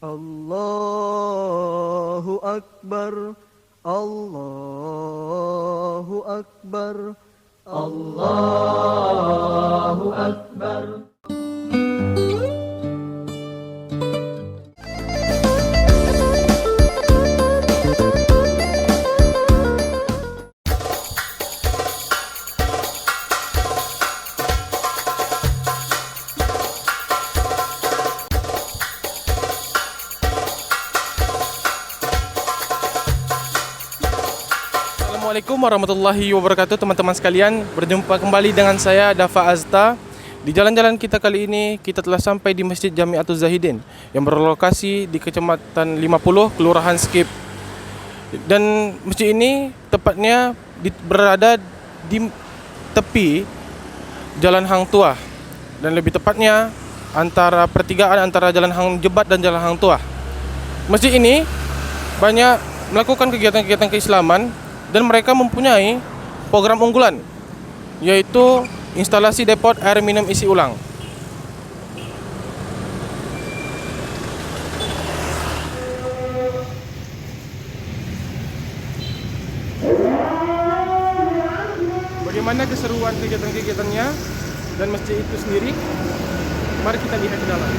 Allahu Akbar, Allahu Akbar, Allahu Akbar. Assalamualaikum warahmatullahi wabarakatuh, teman-teman sekalian. Berjumpa kembali dengan saya Dafa Azta. Di jalan-jalan kita kali ini, kita telah sampai di Masjid Jamiatul Zahidin yang berlokasi di Kecamatan 50, Kelurahan Skip. Dan masjid ini tepatnya berada di tepi Jalan Hang Tuah, dan lebih tepatnya antara pertigaan antara Jalan Hang Jebat dan Jalan Hang Tuah. Masjid ini banyak melakukan kegiatan-kegiatan keislaman, dan mereka mempunyai program unggulan, yaitu instalasi depot air minum isi ulang. Bagaimana keseruan kegiatan-kegiatannya dan masjid itu sendiri? Mari kita lihat ke dalam.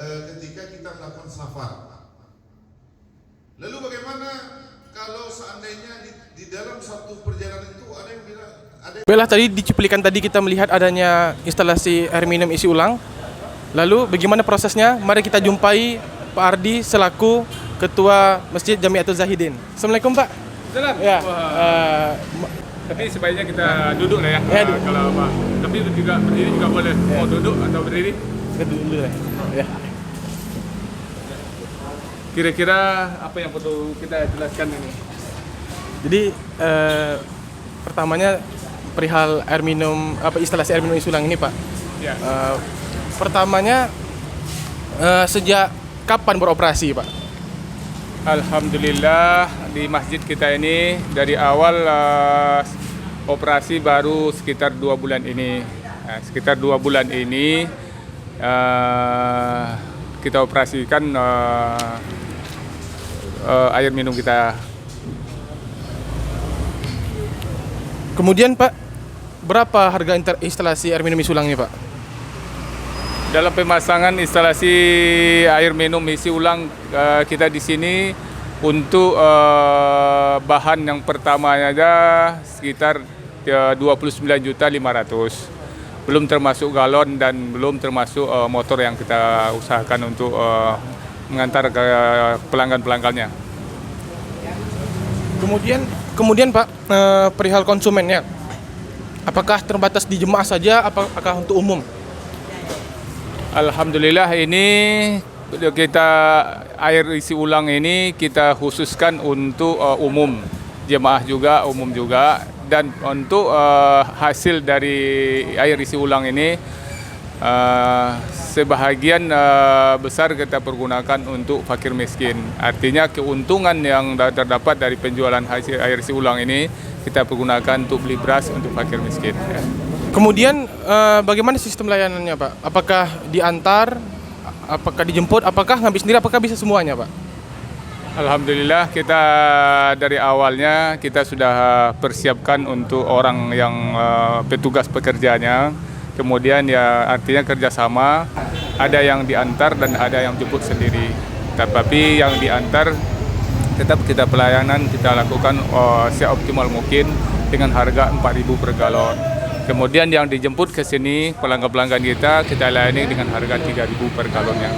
Ketika kita melakukan safar. Lalu bagaimana kalau seandainya di dalam satu perjalanan itu ada yang bilang Baiklah, tadi di cuplikan tadi kita melihat adanya instalasi air minum isi ulang. Lalu bagaimana prosesnya? Mari kita jumpai Pak Ardi selaku Ketua Masjid Jamiatul Zahidin. Assalamualaikum Pak. Salam. Ya. Tapi sebaiknya kita duduk lah ya. Duduk. Kalau Pak. Tapi juga berdiri juga boleh. Ya. Mau duduk atau berdiri? Duduk dulu ya. Ya. kira-kira apa yang perlu kita jelaskan ini? Jadi pertamanya perihal air minum instalasi air minum isi ulang ini Pak. Ya. Pertamanya sejak kapan beroperasi Pak? Alhamdulillah di masjid kita ini dari awal operasi baru sekitar 2 bulan ini. Sekitar 2 bulan ini kita operasikan air minum kita. Kemudian Pak, berapa harga instalasi air minum isi ulang ini Pak? Dalam pemasangan instalasi air minum isi ulang kita di sini untuk bahan yang pertamanya aja sekitar 29.500.000. Belum termasuk galon dan belum termasuk motor yang kita usahakan untuk mengantar ke pelanggan-pelanggannya. Kemudian Pak, perihal konsumennya, apakah terbatas di jemaah saja, apakah untuk umum? Alhamdulillah ini kita air isi ulang ini kita khususkan untuk umum, jemaah juga, umum juga, dan untuk hasil dari air isi ulang ini sebahagian besar kita pergunakan untuk fakir miskin. Artinya keuntungan yang terdapat dari penjualan hasil air isi ulang ini kita pergunakan untuk beli beras untuk fakir miskin. Ya. Kemudian bagaimana sistem layanannya Pak? Apakah diantar, apakah dijemput, apakah ngambil sendiri, apakah bisa semuanya Pak? Alhamdulillah kita dari awalnya kita sudah persiapkan untuk orang yang petugas pekerjanya. Kemudian ya artinya kerjasama, ada yang diantar dan ada yang jemput sendiri. Tapi yang diantar tetap kita pelayanan kita lakukan seoptimal mungkin dengan harga 4.000 per galon. Kemudian yang dijemput ke sini pelanggan-pelanggan kita layani dengan harga 3.000 per galonnya.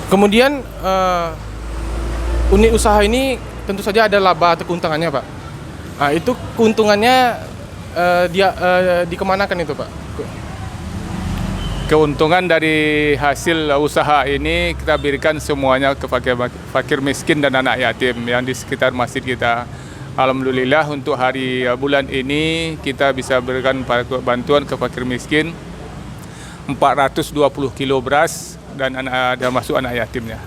Kemudian unit usaha ini tentu saja ada laba atau keuntungannya Pak. Nah, itu keuntungannya dikemanakan itu Pak? Keuntungan dari hasil usaha ini kita berikan semuanya ke fakir miskin dan anak yatim yang di sekitar masjid kita. Alhamdulillah untuk hari bulan ini kita bisa berikan bantuan ke fakir miskin 420 kilo beras dan ada masuk anak yatimnya.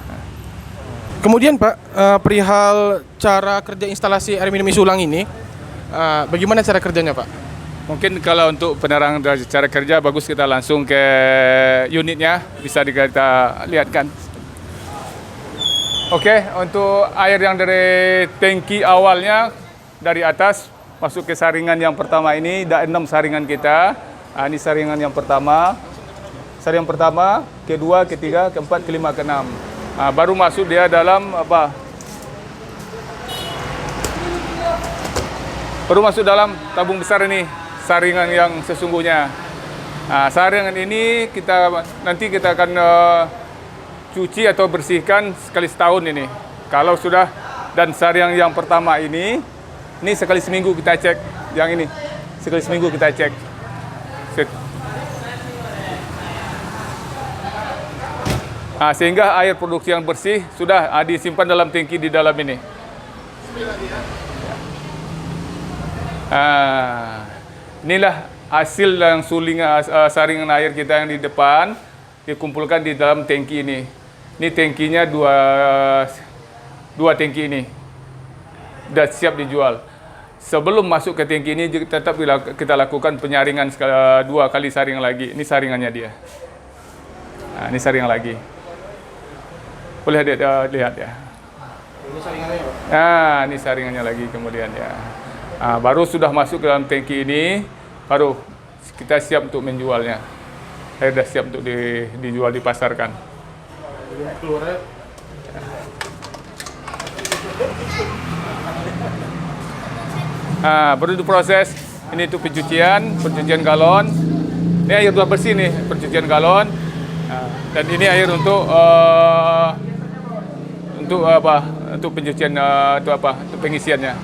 Kemudian Pak, perihal cara kerja instalasi air minum isi ulang ini, bagaimana cara kerjanya Pak? Mungkin kalau untuk penerangan dari cara kerja bagus kita langsung ke unitnya, bisa kita lihatkan. Oke, untuk air yang dari tangki awalnya dari atas masuk ke saringan yang pertama ini, ada 6 saringan kita. Ini saringan yang pertama. Saringan pertama, kedua, ketiga, keempat, kelima, keenam. Baru masuk dia dalam apa? Baru masuk dalam tabung besar ini, saringan yang sesungguhnya. Saringan ini nanti kita akan cuci atau bersihkan sekali setahun ini. Kalau sudah, dan saringan yang pertama ini sekali seminggu kita cek. Yang ini sekali seminggu kita cek. Sehingga air produksi yang bersih sudah disimpan dalam tangki di dalam ini. Inilah hasil yang saringan air kita yang di depan dikumpulkan di dalam tangki ini. Ini tangkinya dua tangki ini sudah siap dijual. Sebelum masuk ke tangki ini tetap kita lakukan penyaringan 2 kali saringan lagi. Ini saringannya dia. Ini saringan lagi. Boleh lihat ya. Ini saringannya Pak? Ini saringannya lagi kemudian ya. Baru sudah masuk ke dalam tangki ini, baru kita siap untuk menjualnya. Air sudah siap untuk dijual, dipasarkan. Baru diproses. Ini itu pencucian galon. Ini air sudah bersih nih, pencucian galon. Dan ini air untuk apa? Untuk pencucian untuk pengisiannya.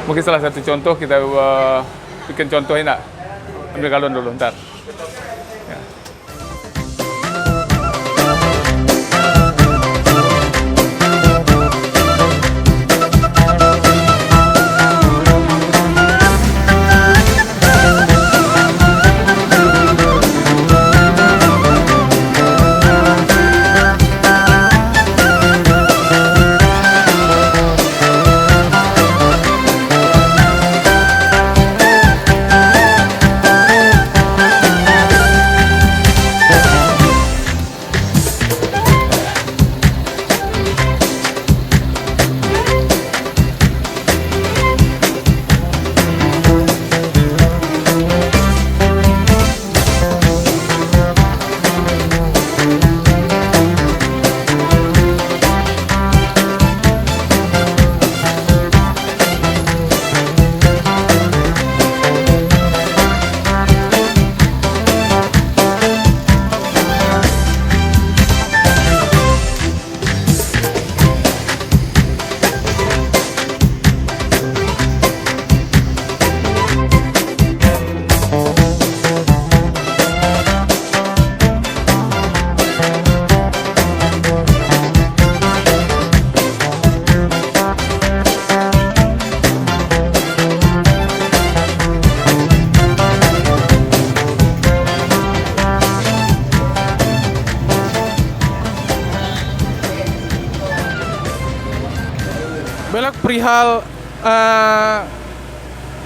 Mungkin salah satu contoh kita bikin contoh ini, ambil galon dulu ntar. Ya. adalah perihal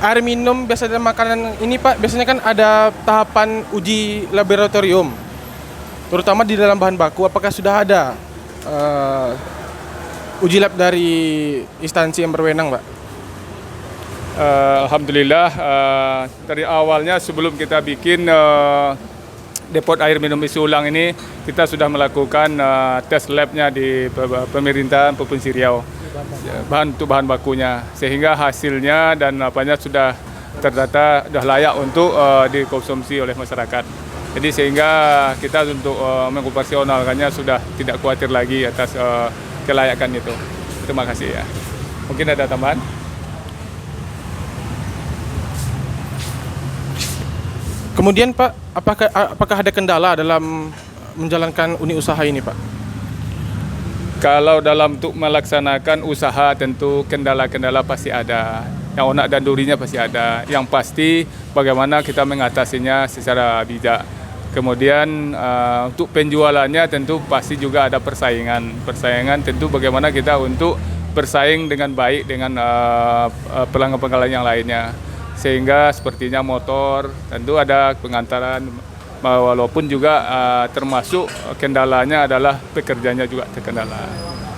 air minum biasa dan makanan ini Pak, biasanya kan ada tahapan uji laboratorium, terutama di dalam bahan baku. Apakah sudah ada uji lab dari instansi yang berwenang Pak? Alhamdulillah, dari awalnya sebelum kita bikin depot air minum isi ulang ini, kita sudah melakukan tes labnya di pemerintahan Provinsi Riau, bahan bakunya, sehingga hasilnya dan apanya sudah terdata, sudah layak untuk dikonsumsi oleh masyarakat. Jadi sehingga kita untuk mengoperasionalkannya sudah tidak khawatir lagi atas kelayakan itu. Terima kasih ya. Mungkin ada tambahan? Kemudian Pak, apakah ada kendala dalam menjalankan unit usaha ini Pak? Kalau dalam untuk melaksanakan usaha tentu kendala-kendala pasti ada. Yang onak dan durinya pasti ada. Yang pasti bagaimana kita mengatasinya secara bijak. Kemudian untuk penjualannya tentu pasti juga ada persaingan. Persaingan tentu bagaimana kita untuk bersaing dengan baik dengan pelanggan-pelanggan yang lainnya. Sehingga sepertinya motor tentu ada pengantaran, walaupun juga termasuk kendalanya adalah pekerjanya juga terkendala.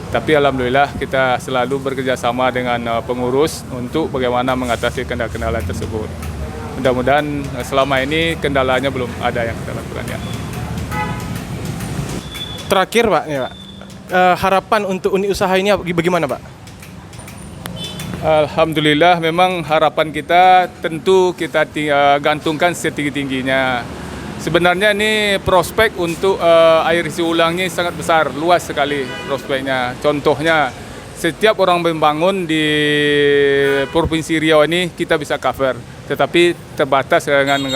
Tapi alhamdulillah kita selalu bekerja sama dengan pengurus untuk bagaimana mengatasi kendala-kendala tersebut. Mudah-mudahan selama ini kendalanya belum ada yang kita lakukan ya. Terakhir Pak, ya, Pak. Harapan untuk unit usaha ini bagaimana Pak? Alhamdulillah, memang harapan kita tentu kita gantungkan setinggi-tingginya. Sebenarnya ini prospek untuk air isi ulangnya sangat besar, luas sekali prospeknya. Contohnya, setiap orang membangun di Provinsi Riau ini kita bisa cover, tetapi terbatas dengan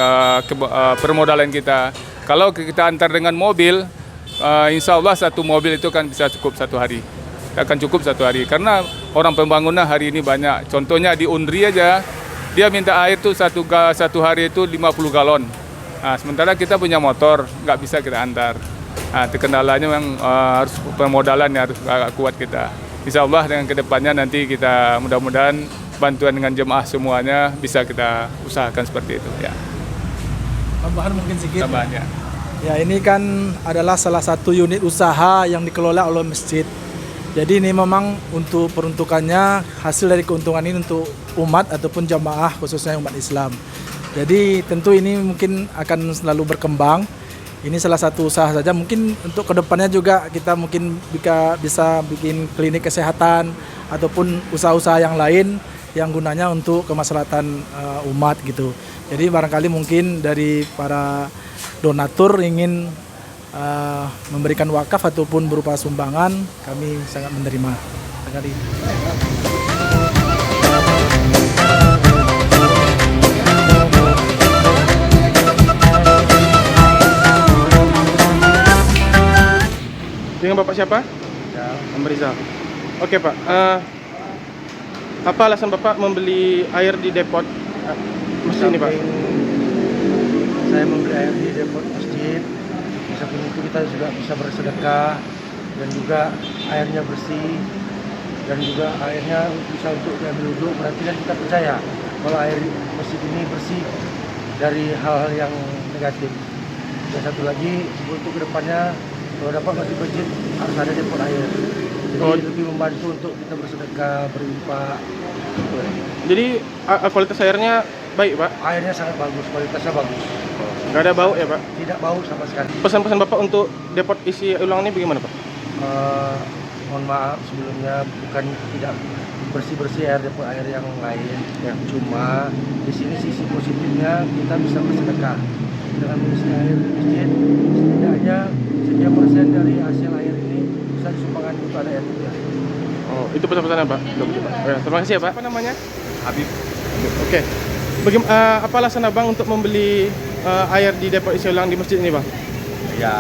permodalan kita. Kalau kita antar dengan mobil, insya Allah satu mobil itu kan bisa cukup satu hari. Akan cukup satu hari, karena orang pembangunan hari ini banyak. Contohnya di Undri aja, dia minta air tuh satu hari itu 50 galon. Nah, sementara kita punya motor, nggak bisa kita antar. Nah, kendalanya memang harus permodalan harus agak kuat kita. Insya Allah dengan kedepannya nanti kita mudah-mudahan bantuan dengan jemaah semuanya bisa kita usahakan seperti itu. Ya. Tambahan mungkin sedikit. Tambahannya. Ya, ini kan adalah salah satu unit usaha yang dikelola oleh masjid. Jadi ini memang untuk peruntukannya, hasil dari keuntungan ini untuk umat ataupun jamaah khususnya umat Islam. Jadi tentu ini mungkin akan selalu berkembang. Ini salah satu usaha saja. Mungkin untuk kedepannya juga kita mungkin bisa bikin klinik kesehatan ataupun usaha-usaha yang lain yang gunanya untuk kemaslahatan umat gitu. Jadi barangkali mungkin dari para donatur ingin memberikan wakaf ataupun berupa sumbangan, kami sangat menerima. Sekali. Dengan Bapak siapa? Ya, Rizal. Oke Pak, apa alasan Bapak membeli air di depot masjid ini Pak? saya membeli air di depot masjid. Di samping itu kita juga bisa bersedekah dan juga airnya bersih dan juga airnya bisa untuk diambil wudhu. Berarti kan kita percaya kalau air masjid ini bersih dari hal-hal yang negatif. Dan satu lagi untuk kedepannya kalau dapat masjid harus ada depot air. Jadi lebih membantu untuk kita bersedekah, berinfak. Jadi kualitas airnya baik Pak? Airnya sangat bagus, kualitasnya bagus. Nggak ada bau ya Pak? Tidak bau sama sekali. Pesan-pesan Bapak untuk depot isi ulang ini bagaimana Pak? Mohon maaf sebelumnya, bukan tidak bersih-bersih air depot air yang lain. Ya. Cuma di sini sisi positifnya kita bisa bersedekah dengan mengisi air di masjid. Setidaknya sekian persen dari hasil air ini bisa disumbangkan untuk ada yatim piatu. Oh, itu pesan-pesannya Pak. Ya, terima kasih ya Pak. Apa namanya? Habib. Oke. Apa alasan Abang untuk membeli air di depot isi ulang di masjid ini Bang? Ya,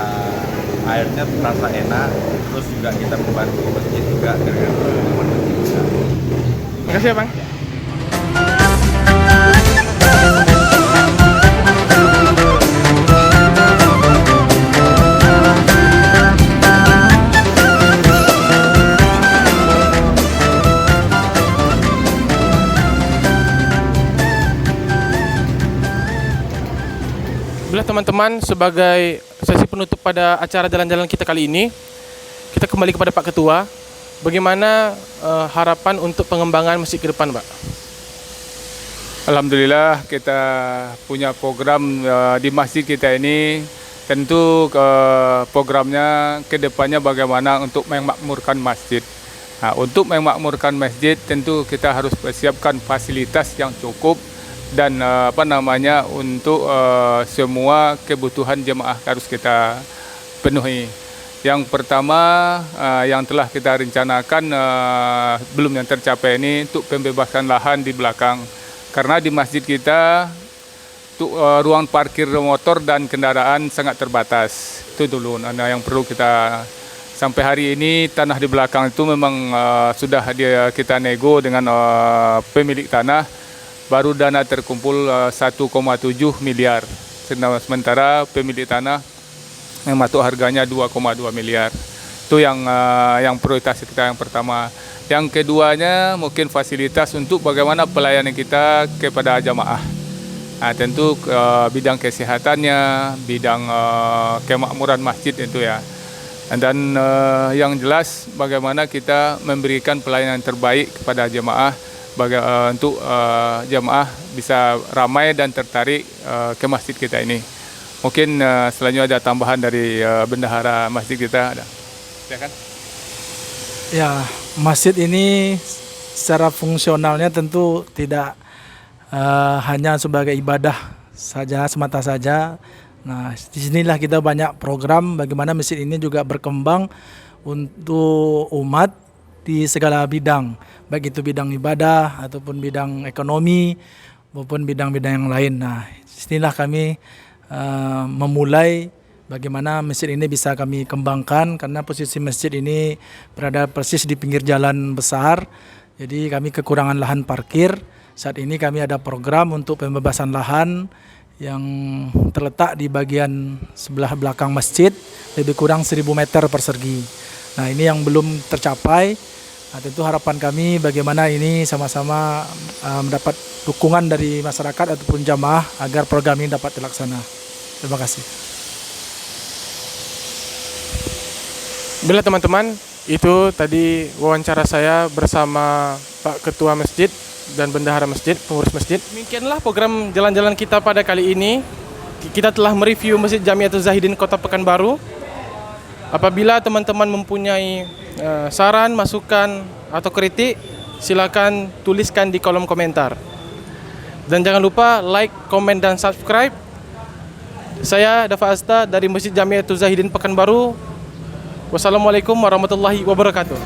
airnya terasa enak, terus juga kita membantu masjid juga dengan teman masjid juga. Terima kasih ya Bang. teman-teman, sebagai sesi penutup pada acara jalan-jalan kita kali ini, kita kembali kepada Pak Ketua. Bagaimana harapan untuk pengembangan masjid ke depan, Pak? Alhamdulillah kita punya program di masjid kita ini. Tentu programnya ke depannya bagaimana untuk memakmurkan masjid. Nah, untuk memakmurkan masjid tentu kita harus persiapkan fasilitas yang cukup dan untuk semua kebutuhan jemaah harus kita penuhi. Yang pertama yang telah kita rencanakan belum yang tercapai ini untuk pembebasan lahan di belakang. Karena di masjid kita ruang parkir motor dan kendaraan sangat terbatas. Itu dulu yang perlu kita. Sampai hari ini tanah di belakang itu memang sudah kita nego dengan pemilik tanah. Baru dana terkumpul 1,7 miliar. Sementara pemilik tanah yang masuk harganya 2,2 miliar. Itu yang prioritas kita yang pertama. Yang keduanya mungkin fasilitas untuk bagaimana pelayanan kita kepada jamaah. Nah, tentu bidang kesehatannya, bidang kemakmuran masjid itu ya. Dan yang jelas bagaimana kita memberikan pelayanan terbaik kepada jamaah untuk jamaah bisa ramai dan tertarik ke masjid kita ini. Mungkin selanjutnya ada tambahan dari bendahara masjid kita. Ada. Silakan. Ya, masjid ini secara fungsionalnya tentu tidak hanya sebagai ibadah saja, semata saja. Nah, disinilah kita banyak program bagaimana masjid ini juga berkembang untuk umat di segala bidang, baik itu bidang ibadah ataupun bidang ekonomi maupun bidang-bidang yang lain. Nah, disinilah kami memulai bagaimana masjid ini bisa kami kembangkan, karena posisi masjid ini berada persis di pinggir jalan besar. Jadi kami kekurangan lahan parkir. Saat ini kami ada program untuk pembebasan lahan yang terletak di bagian sebelah belakang masjid, lebih kurang 1.000 meter persegi. Nah, ini yang belum tercapai. Nah, tentu harapan kami bagaimana ini sama-sama mendapat dukungan dari masyarakat ataupun jamaah agar program ini dapat dilaksanakan. Terima kasih. Bila teman-teman, itu tadi wawancara saya bersama Pak Ketua Masjid dan Bendahara Masjid, pengurus masjid. Demikianlah program jalan-jalan kita pada kali ini. Kita telah mereview Masjid Jamiatul Zahidin Kota Pekanbaru. Apabila teman-teman mempunyai saran, masukan, atau kritik, silakan tuliskan di kolom komentar. Dan jangan lupa like, komen, dan subscribe. Saya Dafa Azta dari Masjid Jamiatul Zahidin Pekanbaru. Wassalamualaikum warahmatullahi wabarakatuh.